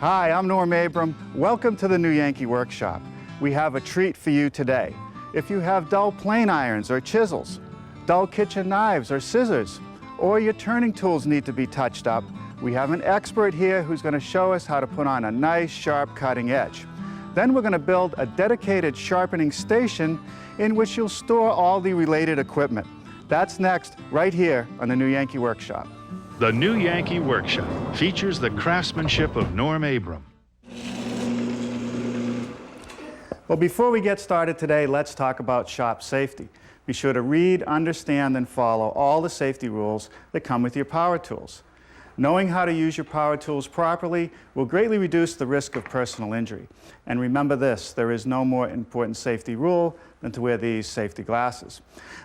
Hi, I'm Norm Abram. Welcome to the new Yankee Workshop. We have a treat for you today. If you have dull plane irons or chisels, dull kitchen knives or scissors, or your turning tools need to be touched up, we have an expert here who's going to show us how to put on a nice, sharp cutting edge. Then we're going to build a dedicated sharpening station in which you'll store all the related equipment. That's next, right here on the new Yankee Workshop. The new Yankee Workshop features the craftsmanship of Norm Abram. Well, before we get started today, let's talk about shop safety. Be sure to read, understand, and follow all the safety rules that come with your power tools. Knowing how to use your power tools properly will greatly reduce the risk of personal injury. And remember this, there is no more important safety rule than to wear these safety glasses.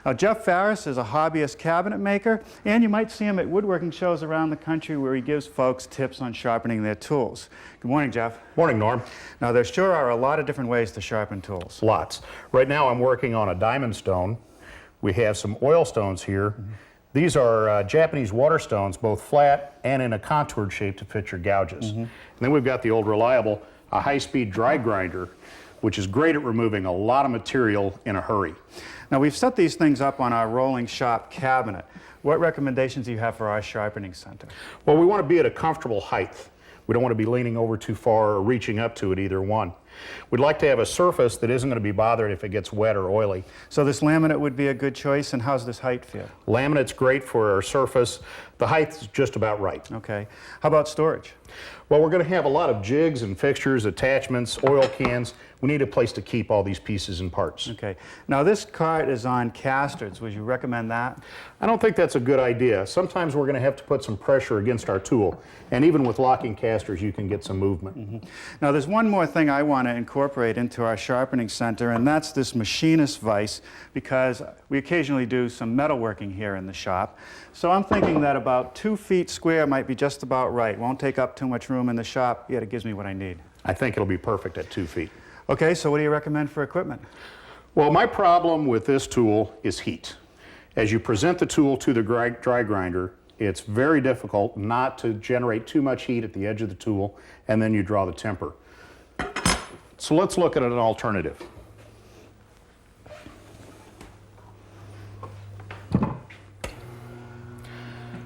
Now, Jeff Farris is a hobbyist cabinet maker, and you might see him at woodworking shows around the country where he gives folks tips on sharpening their tools. Good morning, Jeff. Morning, Norm. Now, there sure are a lot of different ways to sharpen tools. Lots. Right now I'm working on a diamond stone. We have some oil stones here. These are Japanese water stones, both flat and in a contoured shape to fit your gouges. And then we've got the old reliable, a high-speed dry grinder, which is great at removing a lot of material in a hurry. Now, we've set these things up on our rolling shop cabinet. What recommendations do you have for our sharpening center? Well, we want to be at a comfortable height. We don't want to be leaning over too far or reaching up to it, either one. We'd like to have a surface that isn't going to be bothered if it gets wet or oily. So this laminate would be a good choice, and how's this height feel? Laminate's great for our surface. The height is just about right. Okay. How about storage? Well, we're going to have a lot of jigs and fixtures, attachments, oil cans. We need a place to keep all these pieces and parts. Okay. Now, this cart is on casters. Would you recommend that? I don't think that's a good idea. Sometimes we're going to have to put some pressure against our tool. And even with locking casters, you can get some movement. Now, there's one more thing I want to incorporate into our sharpening center, and that's this machinist vise, because we occasionally do some metalworking here in the shop. So I'm thinking that about 2 feet square might be just about right. Won't take up too much room in the shop, yet it gives me what I need. I think it'll be perfect at 2 feet. Okay, so what do you recommend for equipment? Well, my problem with this tool is heat. As you present the tool to the dry grinder, it's very difficult not to generate too much heat at the edge of the tool, and then you draw the temper. So let's look at an alternative.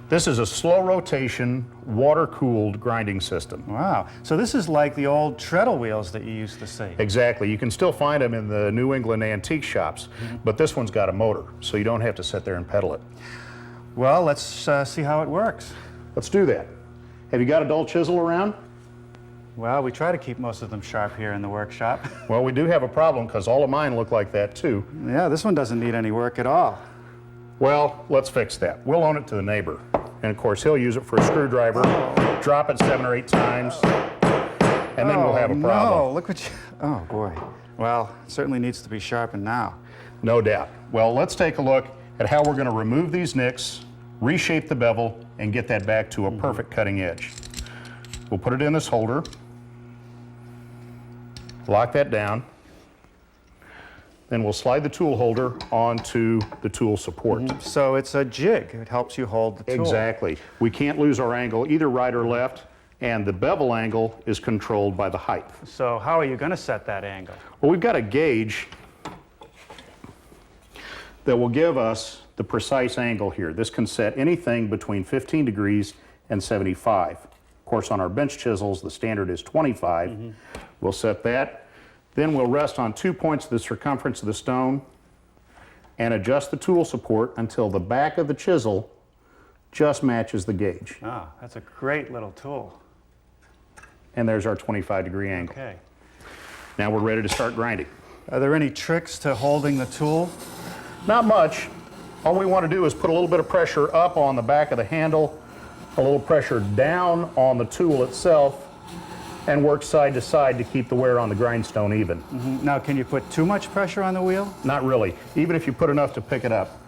This is a slow rotation, water-cooled grinding system. Wow. So this is like the old treadle wheels that you used to see. Exactly. You can still find them in the New England antique shops, but this one's got a motor, so you don't have to sit there and pedal it. Well, let's see how it works. Let's do that. Have you got a dull chisel around? Well, we try to keep most of them sharp here in the workshop. Well, we do have a problem because all of mine look like that too. Yeah, this one doesn't need any work at all. Well, let's fix that. We'll loan it to the neighbor. And of course, he'll use it for a screwdriver, drop it 7 or 8 times, and then we'll have a problem. No, look what you, oh boy. Well, it certainly needs to be sharpened now. No doubt. Well, let's take a look at how we're going to remove these nicks, reshape the bevel, and get that back to a perfect cutting edge. We'll put it in this holder, lock that down, then we'll slide the tool holder onto the tool support. So it's a jig. It helps you hold the tool. Exactly. We can't lose our angle, either right or left, and the bevel angle is controlled by the height. So how are you going to set that angle? Well, we've got a gauge that will give us the precise angle here. This can set anything between 15 degrees and 75. Of course, on our bench chisels, the standard is 25. We'll set that. Then we'll rest on 2 points of the circumference of the stone and adjust the tool support until the back of the chisel just matches the gauge. Ah, that's a great little tool. And there's our 25-degree angle. Okay. Now we're ready to start grinding. Are there any tricks to holding the tool? Not much. All we want to do is put a little bit of pressure up on the back of the handle, a little pressure down on the tool itself, and work side to side to keep the wear on the grindstone even. Now, can you put too much pressure on the wheel? Not really. Even if you put enough to pick it up,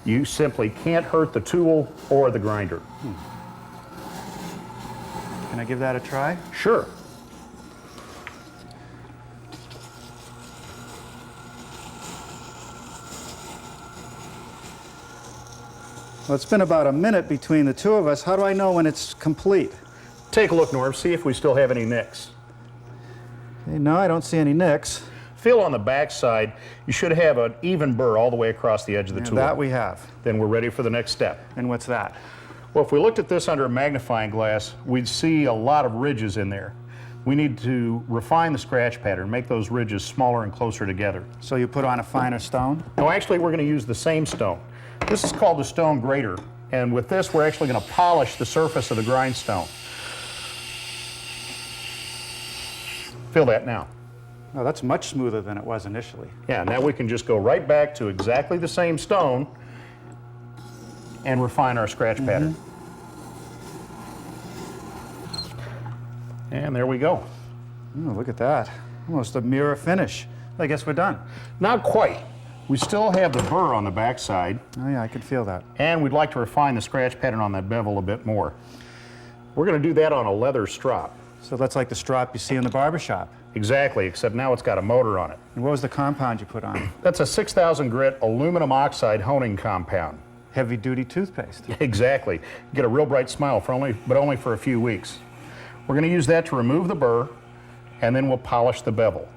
you simply can't hurt the tool or the grinder. Can I give that a try? Sure. Well, it's been about a minute between the two of us. How do I know when it's complete? take a look, Norm, see if we still have any nicks. Okay, no, I don't see any nicks. Feel on the back side, you should have an even burr all the way across the edge of the tool. That we have. Then we're ready for the next step. And what's that? Well, if we looked at this under a magnifying glass, we'd see a lot of ridges in there. We need to refine the scratch pattern, make those ridges smaller and closer together. So you put on a finer stone? No, actually, we're going to use the same stone. This is called the stone grater, and with this, we're actually going to polish the surface of the grindstone. Feel that now. Oh, that's much smoother than it was initially. Yeah, now we can just go right back to exactly the same stone and refine our scratch pattern. And there we go. Oh, look at that. Almost a mirror finish. I guess we're done. Not quite. We still have the burr on the back side, Oh yeah, I can feel that. and we'd like to refine the scratch pattern on that bevel a bit more. We're going to do that on a leather strop. So that's like the strop you see in the barber shop. Exactly, except now it's got a motor on it. And what was the compound you put on? That's a 6,000 grit aluminum oxide honing compound. Heavy duty toothpaste. Exactly. Get a real bright smile, but only for a few weeks. We're going to use that to remove the burr, and then we'll polish the bevel.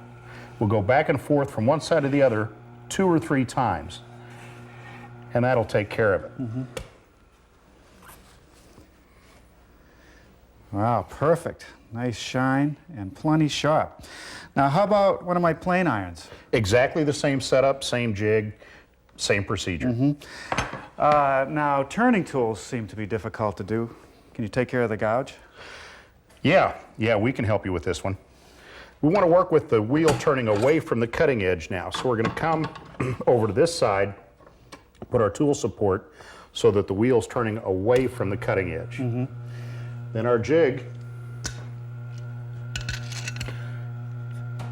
We'll go back and forth from one side to the other 2 or 3 times, and that'll take care of it. Wow, perfect. Nice shine and plenty sharp. Now how about one of my plane irons? Exactly the same setup, same jig, same procedure. Now turning tools seem to be difficult to do. Can you take care of the gouge? Yeah, we can help you with this one. We want to work with the wheel turning away from the cutting edge now. So we're going to come over to this side, put our tool support so that the wheel's turning away from the cutting edge. Then our jig,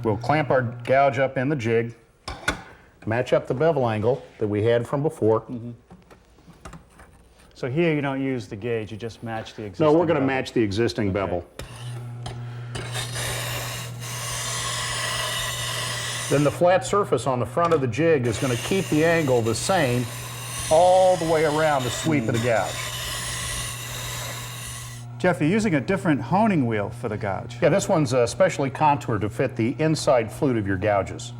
we'll clamp our gouge up in the jig, match up the bevel angle that we had from before. So here you don't use the gauge, you just match the existing No, we're going to bevel. match the existing bevel. Then the flat surface on the front of the jig is going to keep the angle the same all the way around the sweep of the gouge. Jeff, you're using a different honing wheel for the gouge. Yeah, this one's specially contoured to fit the inside flute of your gouges.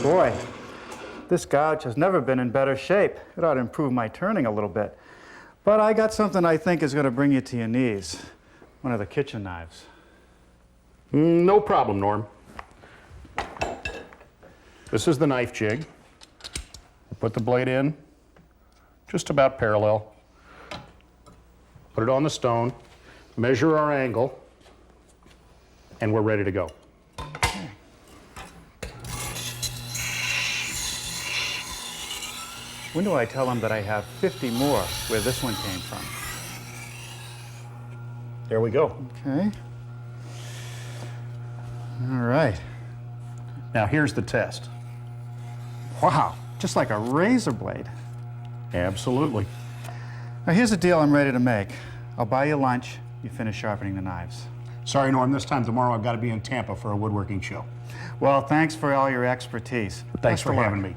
Boy, this gouge has never been in better shape. It ought to improve my turning a little bit. But I got something I think is going to bring you to your knees. One of the kitchen knives. No problem, Norm. This is the knife jig. Put the blade in just about parallel. Put it on the stone, measure our angle, and we're ready to go. When do I tell them that I have 50 more where this one came from? There we go. Okay. All right. Now here's the test. Wow, just like a razor blade. Absolutely. Now here's the deal I'm ready to make. I'll buy you lunch, you finish sharpening the knives. Sorry, Norm, this time tomorrow I've got to be in Tampa for a woodworking show. Well, thanks for all your expertise. Thanks Best for of luck. having me.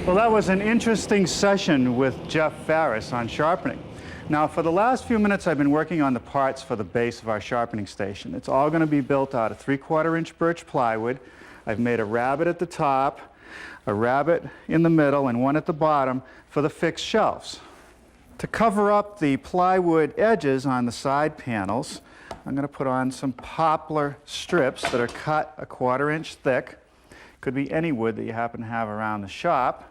Well, that was an interesting session with Jeff Farris on sharpening. Now, for the last few minutes, I've been working on the parts for the base of our sharpening station. It's all going to be built out of 3/4-inch birch plywood. I've made a rabbet at the top, a rabbet in the middle, and one at the bottom for the fixed shelves. To cover up the plywood edges on the side panels, I'm going to put on some poplar strips that are cut 1/4 inch thick. Could be any wood that you happen to have around the shop.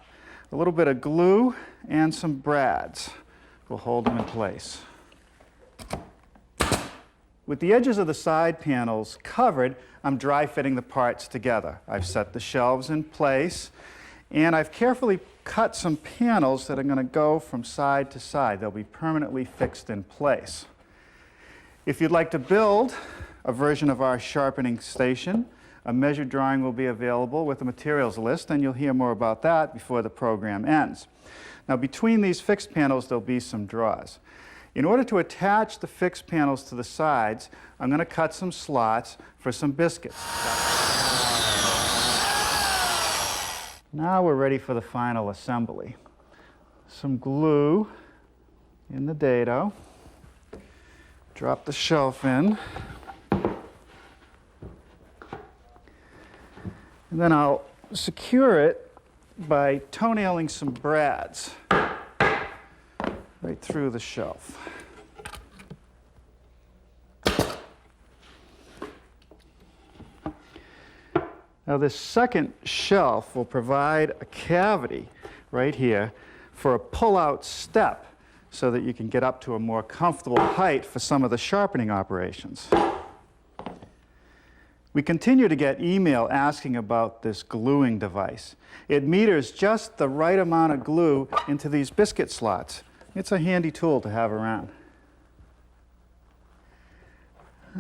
A little bit of glue and some brads will hold them in place. With the edges of the side panels covered, I'm dry fitting the parts together. I've set the shelves in place, and I've carefully cut some panels that are going to go from side to side. They'll be permanently fixed in place. If you'd like to build a version of our sharpening station, a measured drawing will be available with a materials list, and you'll hear more about that before the program ends. Now, between these fixed panels, there'll be some drawers. In order to attach the fixed panels to the sides, I'm going to cut some slots for some biscuits. Now we're ready for the final assembly. Some glue in the dado. Drop the shelf in. And then I'll secure it by toenailing some brads right through the shelf. Now this second shelf will provide a cavity right here for a pull-out step so that you can get up to a more comfortable height for some of the sharpening operations. We continue to get email asking about this gluing device. It meters just the right amount of glue into these biscuit slots. It's a handy tool to have around.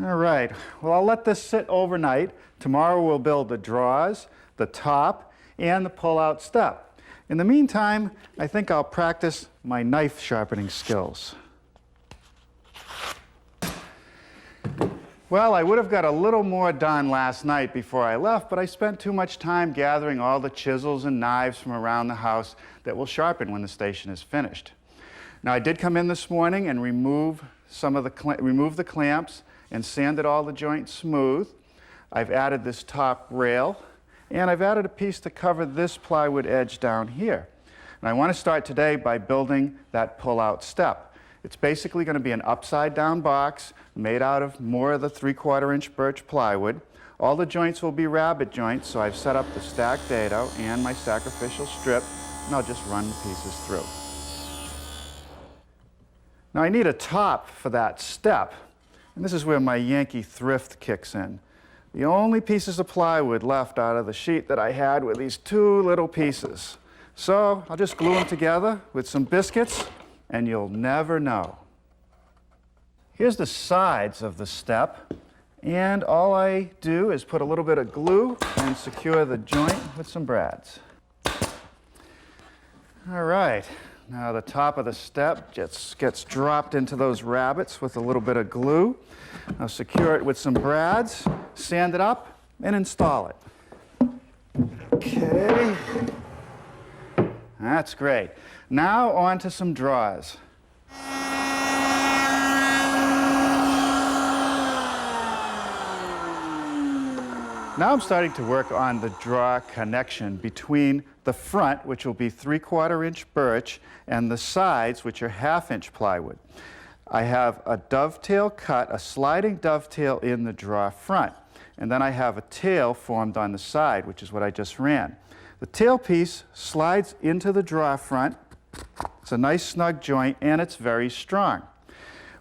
All right, well, I'll let this sit overnight. Tomorrow we'll build the drawers, the top, and the pull-out step. In the meantime, I think I'll practice my knife sharpening skills. Well, I would have got a little more done last night before I left, but I spent too much time gathering all the chisels and knives from around the house that will sharpen when the station is finished. Now, I did come in this morning and remove the clamps and sanded all the joints smooth. I've added this top rail, and I've added a piece to cover this plywood edge down here. And I want to start today by building that pull-out step. It's basically going to be an upside-down box made out of more of the 3/4-inch birch plywood. All the joints will be rabbet joints, so I've set up the stacked dado and my sacrificial strip, and I'll just run the pieces through. Now I need a top for that step, and this is where my Yankee thrift kicks in. The only pieces of plywood left out of the sheet that I had were these two little pieces. So I'll just glue them together with some biscuits, and you'll never know. Here's the sides of the step, and all I do is put a little bit of glue and secure the joint with some brads. All right, now the top of the step just gets dropped into those rabbets with a little bit of glue. I'll secure it with some brads, sand it up, and install it. Okay, that's great. Now on to some drawers. Now I'm starting to work on the drawer connection between the front, which will be 3/4-inch birch, and the sides, which are 1/2-inch plywood. I have a dovetail cut, a sliding dovetail in the drawer front, and then I have a tail formed on the side, which is what I just ran. The tail piece slides into the drawer front. It's a nice snug joint, and it's very strong.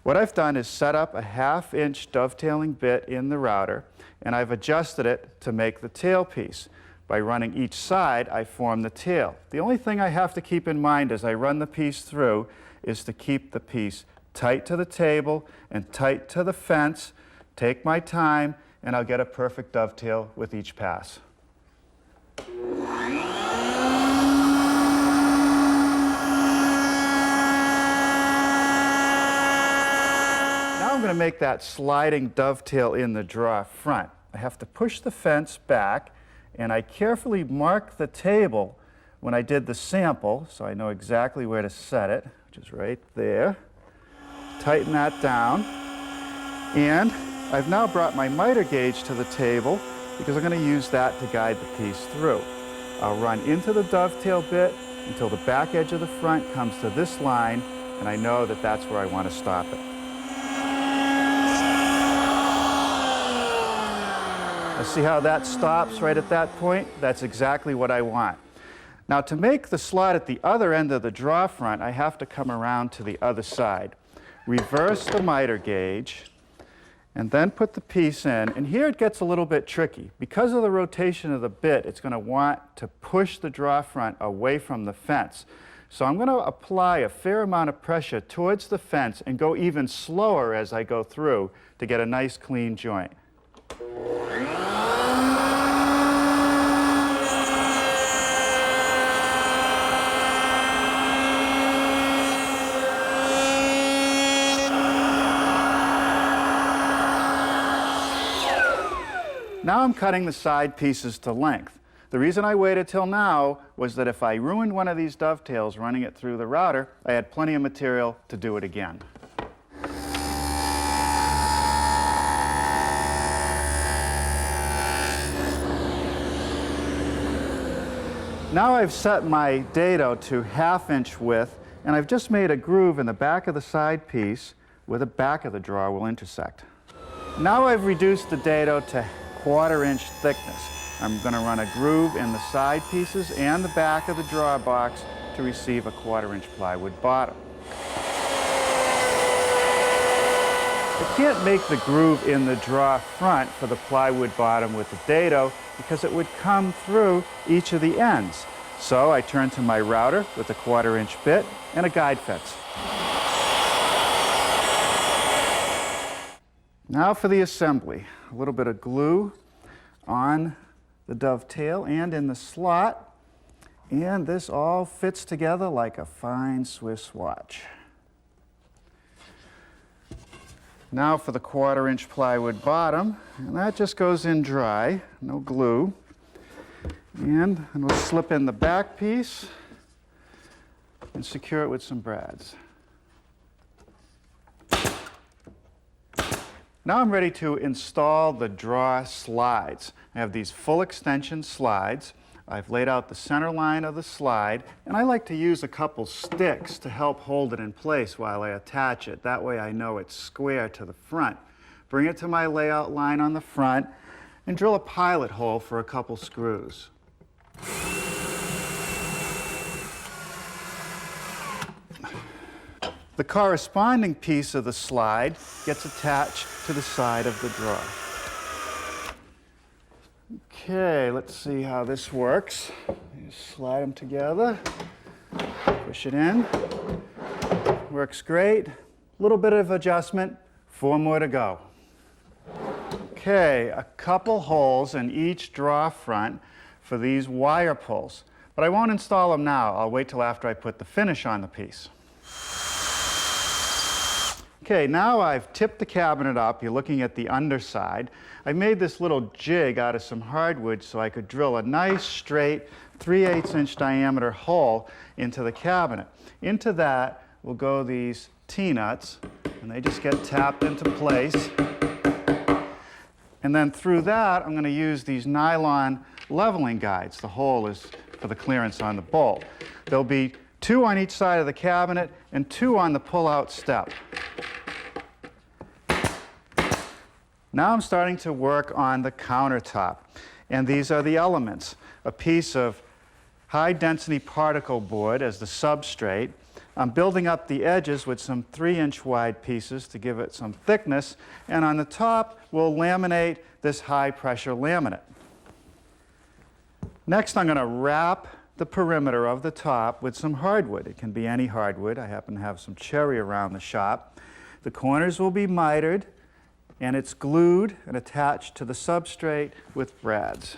What I've done is set up a 1/2-inch dovetailing bit in the router, and I've adjusted it to make the tail piece. By running each side, I form the tail. The only thing I have to keep in mind as I run the piece through is to keep the piece tight to the table and tight to the fence. Take my time, and I'll get a perfect dovetail with each pass. Now I'm going to make that sliding dovetail in the drawer front. I have to push the fence back, and I carefully mark the table when I did the sample, so I know exactly where to set it, which is right there. Tighten that down, and I've now brought my miter gauge to the table because I'm going to use that to guide the piece through. I'll run into the dovetail bit until the back edge of the front comes to this line, and I know that that's where I want to stop it. I see how that stops right at that point? That's exactly what I want. Now, to make the slot at the other end of the drawer front, I have to come around to the other side. Reverse the miter gauge, and then put the piece in. And here it gets a little bit tricky. Because of the rotation of the bit, it's going to want to push the drawer front away from the fence. So I'm going to apply a fair amount of pressure towards the fence and go even slower as I go through to get a nice clean joint. Now I'm cutting the side pieces to length. The reason I waited till now was that if I ruined one of these dovetails running it through the router, I had plenty of material to do it again. Now I've set my dado to 1/2 inch width, and I've just made a groove in the back of the side piece where the back of the drawer will intersect. Now I've reduced the dado to 1/4 inch thickness. I'm going to run a groove in the side pieces and the back of the drawer box to receive a 1/4 inch plywood bottom. I can't make the groove in the drawer front for the plywood bottom with the dado because it would come through each of the ends. So I turn to my router with a 1/4 inch bit and a guide fence. Now for the assembly. A little bit of glue on the dovetail and in the slot, and this all fits together like a fine Swiss watch. Now for the 1/4 inch plywood bottom, and that just goes in dry, no glue. And we'll slip in the back piece and secure it with some brads. Now I'm ready to install the drawer slides. I have these full extension slides. I've laid out the center line of the slide, and I like to use a couple sticks to help hold it in place while I attach it. That way I know it's square to the front. Bring it to my layout line on the front and drill a pilot hole for a couple screws. The corresponding piece of the slide gets attached to the side of the drawer. Okay, let's see how this works. You slide them together, push it in. Works great. A little bit of adjustment, 4 more to go. Okay, a couple holes in each drawer front for these wire pulls. But I won't install them now. I'll wait till after I put the finish on the piece. Okay, now I've tipped the cabinet up. You're looking at the underside. I made this little jig out of some hardwood so I could drill a nice straight 3/8 inch diameter hole into the cabinet. Into that will go these T-nuts, and they just get tapped into place. And then through that, I'm going to use these nylon leveling guides. The hole is for the clearance on the bolt. There'll be 2 on each side of the cabinet and 2 on the pull-out step. Now I'm starting to work on the countertop, and these are the elements. A piece of high-density particle board as the substrate. I'm building up the edges with some 3-inch wide pieces to give it some thickness, and on the top we'll laminate this high-pressure laminate. Next I'm going to wrap the perimeter of the top with some hardwood. It can be any hardwood. I happen to have some cherry around the shop. The corners will be mitered, and it's glued and attached to the substrate with brads.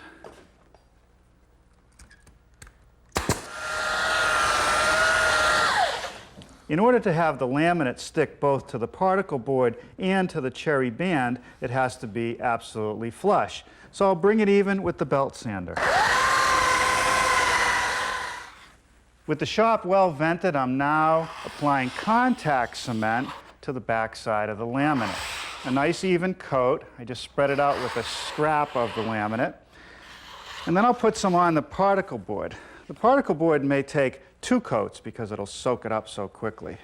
In order to have the laminate stick both to the particle board and to the cherry band, it has to be absolutely flush. So I'll bring it even with the belt sander. With the shop well vented, I'm now applying contact cement to the back side of the laminate. A nice even coat. I just spread it out with a scrap of the laminate. And then I'll put some on the particle board. The particle board may take 2 coats because it'll soak it up so quickly.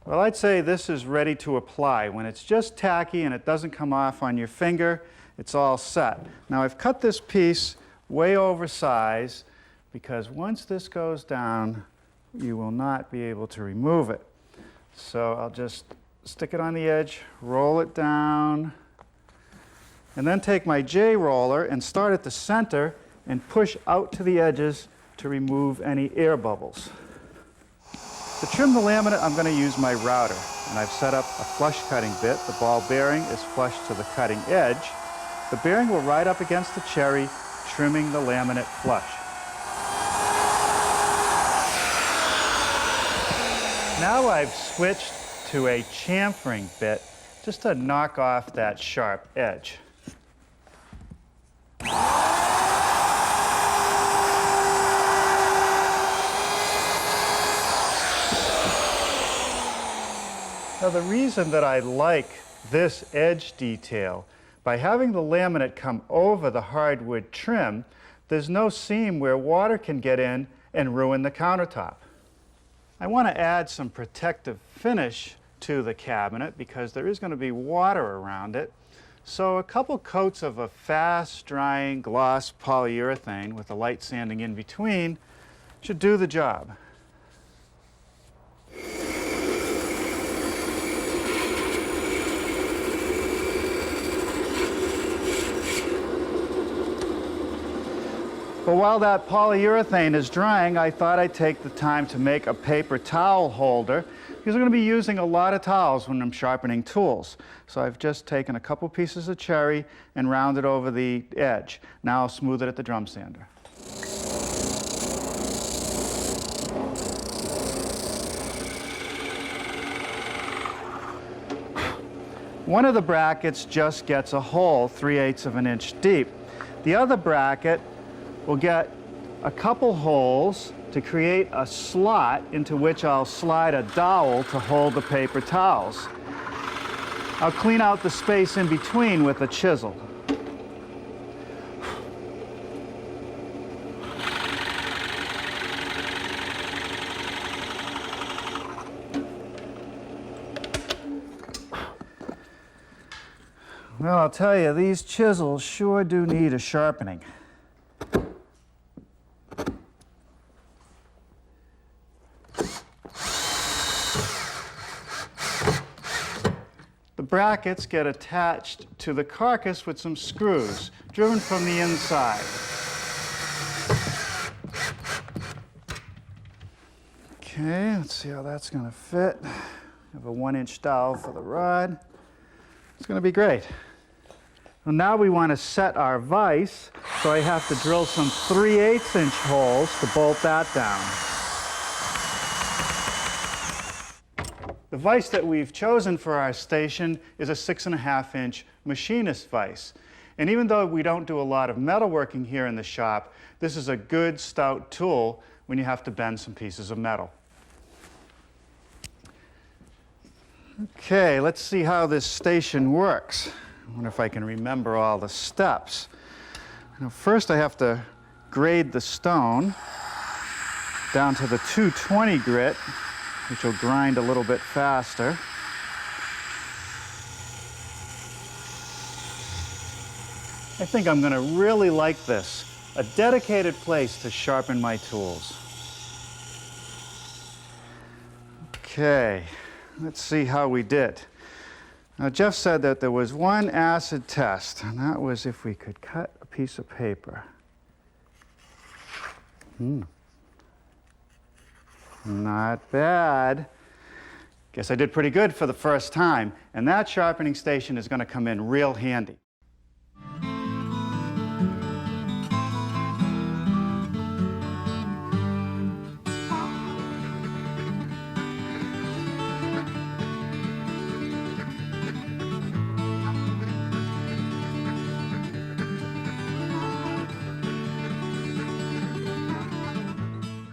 Well, I'd say this is ready to apply. When it's just tacky and it doesn't come off on your finger, it's all set. Now I've cut this piece way oversized because once this goes down, you will not be able to remove it. So I'll just stick it on the edge, roll it down, and then take my J-roller and start at the center and push out to the edges to remove any air bubbles. To trim the laminate, I'm going to use my router, and I've set up a flush cutting bit. The ball bearing is flush to the cutting edge. The bearing will ride up against the cherry, trimming the laminate flush. Now I've switched to a chamfering bit just to knock off that sharp edge. Now the reason that I like this edge detail, by having the laminate come over the hardwood trim, there's no seam where water can get in and ruin the countertop. I want to add some protective finish to the cabinet because there is going to be water around it. So a couple coats of a fast drying gloss polyurethane with a light sanding in between should do the job. But while that polyurethane is drying, I thought I'd take the time to make a paper towel holder because I'm going to be using a lot of towels when I'm sharpening tools. So I've just taken a couple pieces of cherry and rounded over the edge. Now I'll smooth it at the drum sander. One of the brackets just gets a hole 3/8 of an inch deep. The other bracket will get a couple holes to create a slot into which I'll slide a dowel to hold the paper towels. I'll clean out the space in between with a chisel. Well, I'll tell you, these chisels sure do need a sharpening. The brackets get attached to the carcass with some screws, driven from the inside. Okay, let's see how that's going to fit. I have a 1-inch dowel for the rod. It's going to be great. Well, now we want to set our vise, so I have to drill some 3/8 inch holes to bolt that down. The vise that we've chosen for our station is a 6.5 inch machinist vise. And even though we don't do a lot of metalworking here in the shop, this is a good stout tool when you have to bend some pieces of metal. Okay, let's see how this station works. I wonder if I can remember all the steps. Now, first I have to grade the stone down to the 220 grit, which will grind a little bit faster. I think I'm going to really like this. A dedicated place to sharpen my tools. Okay, let's see how we did. Now, Jeff said that there was one acid test, and that was if we could cut a piece of paper. Not bad. Guess I did pretty good for the first time, and that sharpening station is going to come in real handy.